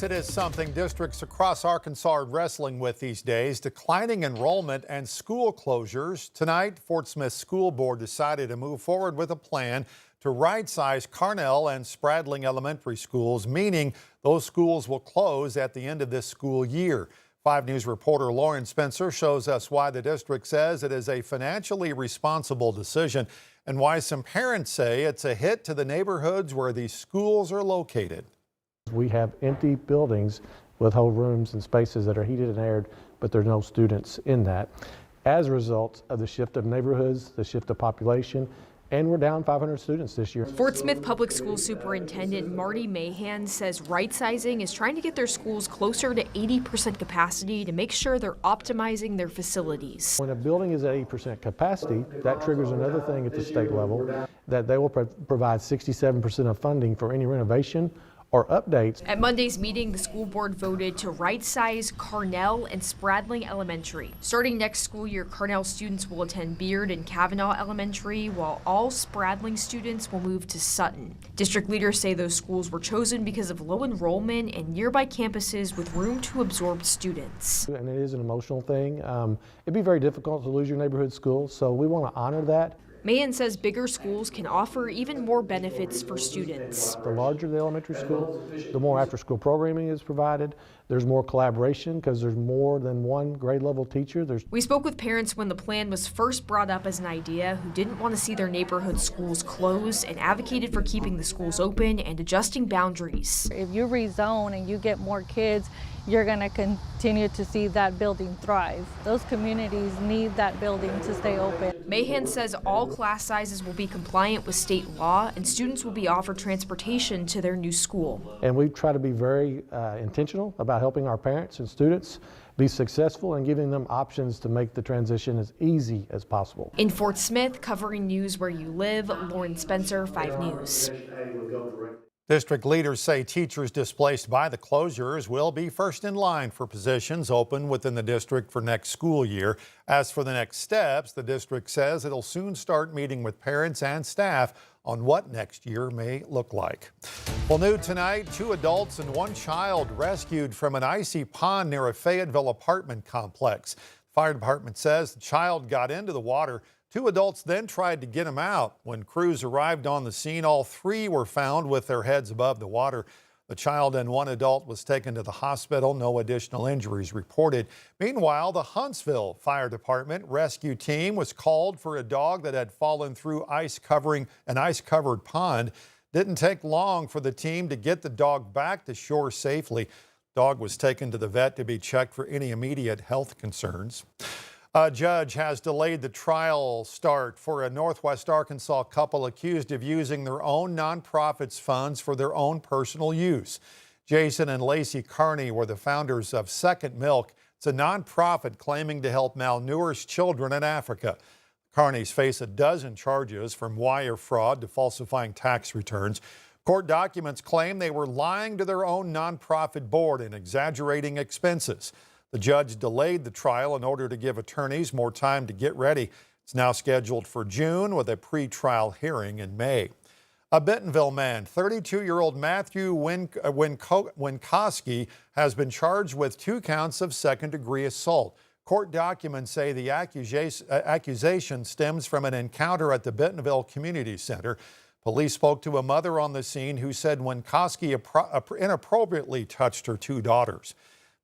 It is something districts across Arkansas are wrestling with these days, declining enrollment and school closures. Tonight, Fort Smith School Board decided to move forward with a plan to right-size Carnall and Spradling elementary schools, meaning those schools will close at the end of this school year. 5 News reporter Lauren Spencer shows us why the district says it is a financially responsible decision and why some parents say it's a hit to the neighborhoods where these schools are located. We have empty buildings with whole rooms and spaces that are heated and aired, but there are no students in that. As a result of the shift of neighborhoods, the shift of population, and we're down 500 students this year. Fort Smith Public School Superintendent Marty Mahan says right-sizing is trying to get their schools closer to 80% capacity to make sure they're optimizing their facilities. When a building is at 80% capacity, that triggers another thing at the state level, that they will provide 67% of funding for any renovation or updates. At Monday's meeting, the school board voted to right-size Carnall and Spradling Elementary. Starting next school year, Carnall students will attend Beard and Kavanaugh Elementary, while all Spradling students will move to Sutton. District leaders say those schools were chosen because of low enrollment and nearby campuses with room to absorb students. And it is an emotional thing. It'd be very difficult to lose your neighborhood school, so we want to honor that. Mahan says bigger schools can offer even more benefits for students. The larger the elementary school, the more after-school programming is provided. There's more collaboration because there's more than one grade level teacher. We spoke with parents when the plan was first brought up as an idea who didn't want to see their neighborhood schools closed and advocated for keeping the schools open and adjusting boundaries. If you rezone and you get more kids, you're going to continue to see that building thrive. Those communities need that building to stay open. Mahan says all class sizes will be compliant with state law and students will be offered transportation to their new school. And we try to be very intentional about helping our parents and students be successful and giving them options to make the transition as easy as possible. In Fort Smith, covering news where you live, Lauren Spencer, 5 News. District leaders say teachers displaced by the closures will be first in line for positions open within the district for next school year. As for the next steps, the district says it'll soon start meeting with parents and staff on what next year may look like. Well, new tonight, 2 adults and 1 child rescued from an icy pond near a Fayetteville apartment complex. The fire department says the child got into the water. 2 adults then tried to get him out. When crews arrived on the scene, all 3 were found with their heads above the water. The child and 1 adult was taken to the hospital. No additional injuries reported. Meanwhile, the Huntsville Fire Department rescue team was called for a dog that had fallen through an ice-covered pond. Didn't take long for the team to get the dog back to shore safely. The dog was taken to the vet to be checked for any immediate health concerns. A judge has delayed the trial start for a Northwest Arkansas couple accused of using their own nonprofit's funds for their own personal use. Jason and Lacey Carney were the founders of Second Milk. It's a nonprofit claiming to help malnourished children in Africa. Carneys face a dozen charges from wire fraud to falsifying tax returns. Court documents claim they were lying to their own nonprofit board and exaggerating expenses. The judge delayed the trial in order to give attorneys more time to get ready. It's now scheduled for June with a pre-trial hearing in May. A Bentonville man, 32-year-old Matthew Winkoski, has been charged with 2 counts of second-degree assault. Court documents say the accusation stems from an encounter at the Bentonville Community Center. Police spoke to a mother on the scene who said Winkoski inappropriately touched her 2 daughters.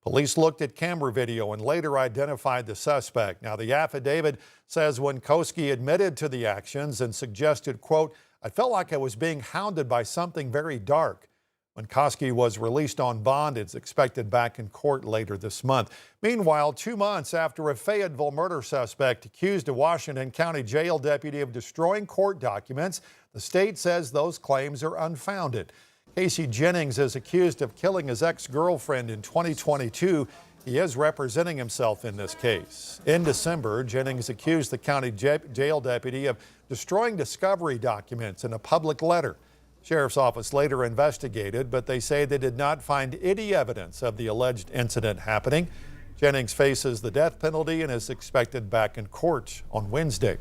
Police looked at camera video and later identified the suspect. Now, the affidavit says Winkoski admitted to the actions and suggested, quote, "I felt like I was being hounded by something very dark." Winkoski was released on bond. It's expected back in court later this month. Meanwhile, 2 months after a Fayetteville murder suspect accused a Washington County jail deputy of destroying court documents, the state says those claims are unfounded. Casey Jennings is accused of killing his ex-girlfriend in 2022. He is representing himself in this case. In December, Jennings accused the county jail deputy of destroying discovery documents in a public letter. Sheriff's office later investigated, but they say they did not find any evidence of the alleged incident happening. Jennings faces the death penalty and is expected back in court on Wednesday.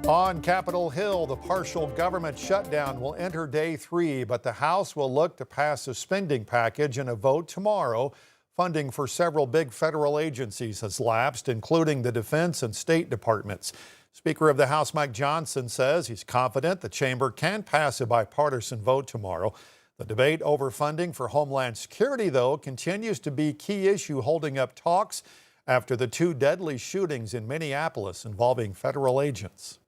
On Capitol Hill, the partial government shutdown will enter day 3, but the House will look to pass a spending package in a vote tomorrow. Funding for several big federal agencies has lapsed, including the Defense and State Departments. Speaker of the House Mike Johnson says he's confident the chamber can pass a bipartisan vote tomorrow. The debate over funding for Homeland Security, though, continues to be a key issue holding up talks after the 2 deadly shootings in Minneapolis involving federal agents.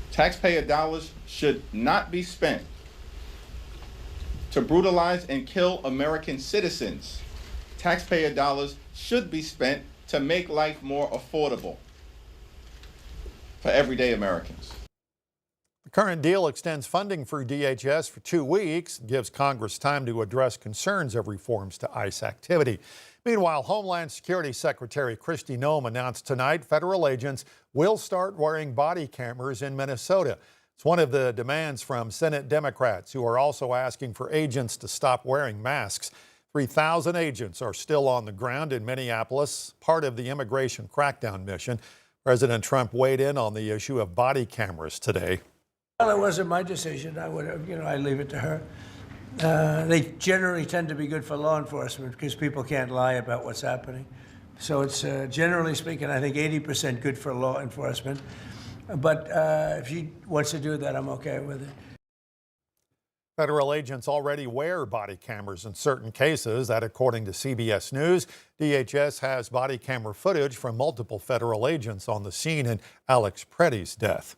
Taxpayer dollars should not be spent to brutalize and kill American citizens. Taxpayer dollars should be spent to make life more affordable for everyday Americans. The current deal extends funding for DHS for 2 weeks, gives Congress time to address concerns of reforms to ICE activity. Meanwhile, Homeland Security Secretary Kristi Noem announced tonight federal agents will start wearing body cameras in Minnesota. It's one of the demands from Senate Democrats, who are also asking for agents to stop wearing masks. 3,000 agents are still on the ground in Minneapolis, part of the immigration crackdown mission. President Trump weighed in on the issue of body cameras today. Well, it wasn't my decision. I would have, I leave it to her. They generally tend to be good for law enforcement because people can't lie about what's happening. So it's generally speaking, I think 80% good for law enforcement. But if she wants to do that, I'm okay with it. Federal agents already wear body cameras in certain cases. That, according to CBS News, DHS has body camera footage from multiple federal agents on the scene in Alex Preddy's death.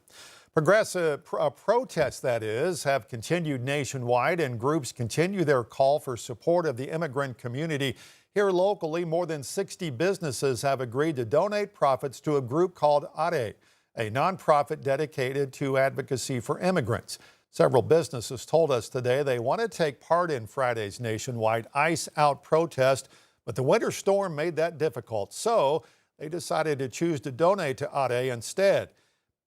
Progressive protests, that is, have continued nationwide, and groups continue their call for support of the immigrant community. Here locally, more than 60 businesses have agreed to donate profits to a group called ARE, a nonprofit dedicated to advocacy for immigrants. Several businesses told us today they want to take part in Friday's nationwide ICE Out protest, but the winter storm made that difficult, so they decided to choose to donate to ARE instead.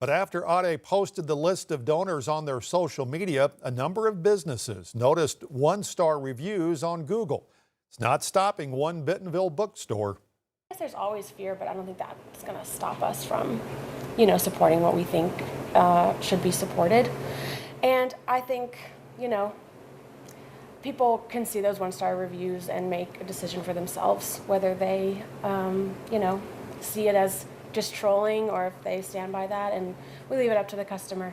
But after ARE posted the list of donors on their social media, a number of businesses noticed one-star reviews on Google. It's not stopping one Bentonville bookstore. I guess there's always fear, but I don't think that's going to stop us from, supporting what we think should be supported. And I think, people can see those one-star reviews and make a decision for themselves, whether they, see it as just trolling or if they stand by that, and we leave it up to the customer.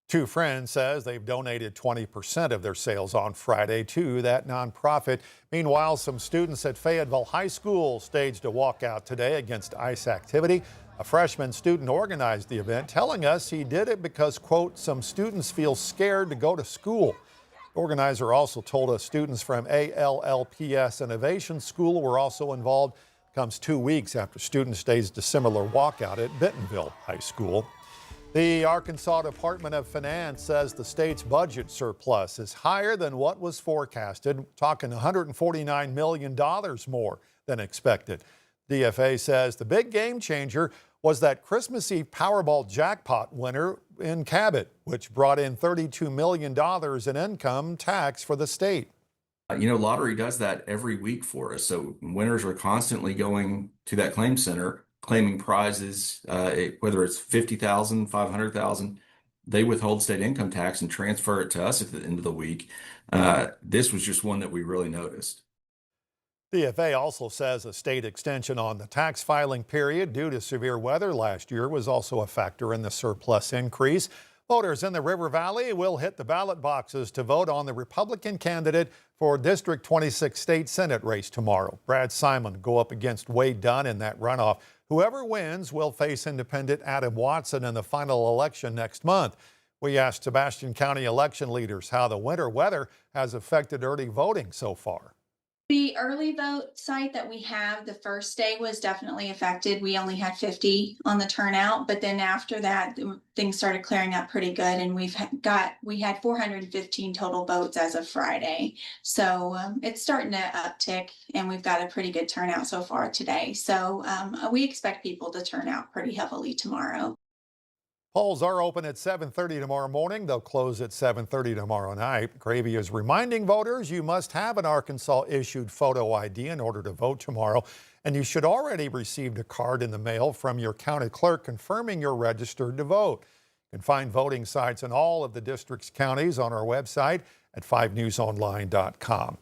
Two Friends says they've donated 20% of their sales on Friday to that nonprofit. Meanwhile, some students at Fayetteville High School staged a walkout today against ICE activity. A freshman student organized the event, telling us he did it because, quote, some students feel scared to go to school. The organizer also told us students from ALLPS Innovation School were also involved. Comes 2 weeks after students staged a similar walkout at Bentonville High School. The Arkansas Department of Finance says the state's budget surplus is higher than what was forecasted, talking $149 million more than expected. DFA says the big game changer was that Christmas Eve Powerball jackpot winner in Cabot, which brought in $32 million in income tax for the state. Lottery does that every week for us. So winners are constantly going to that claim center, claiming prizes, whether it's $50,000, $500,000, they withhold state income tax and transfer it to us at the end of the week. This was just one that we really noticed. DFA also says a state extension on the tax filing period due to severe weather last year was also a factor in the surplus increase. Voters in the River Valley will hit the ballot boxes to vote on the Republican candidate for District 26 state Senate race tomorrow. Brad Simon go up against Wade Dunn in that runoff. Whoever wins will face independent Adam Watson in the final election next month. We asked Sebastian County election leaders how the winter weather has affected early voting so far. The early vote site that we have the first day was definitely affected. We only had 50 on the turnout, but then after that, things started clearing up pretty good, and we had 415 total votes as of Friday. So it's starting to uptick, and we've got a pretty good turnout so far today. So we expect people to turn out pretty heavily tomorrow. Polls are open at 7:30 tomorrow morning. They'll close at 7:30 tomorrow night. Gravy is reminding voters you must have an Arkansas-issued photo ID in order to vote tomorrow. And you should already received a card in the mail from your county clerk confirming you're registered to vote. You can find voting sites in all of the district's counties on our website at 5newsonline.com.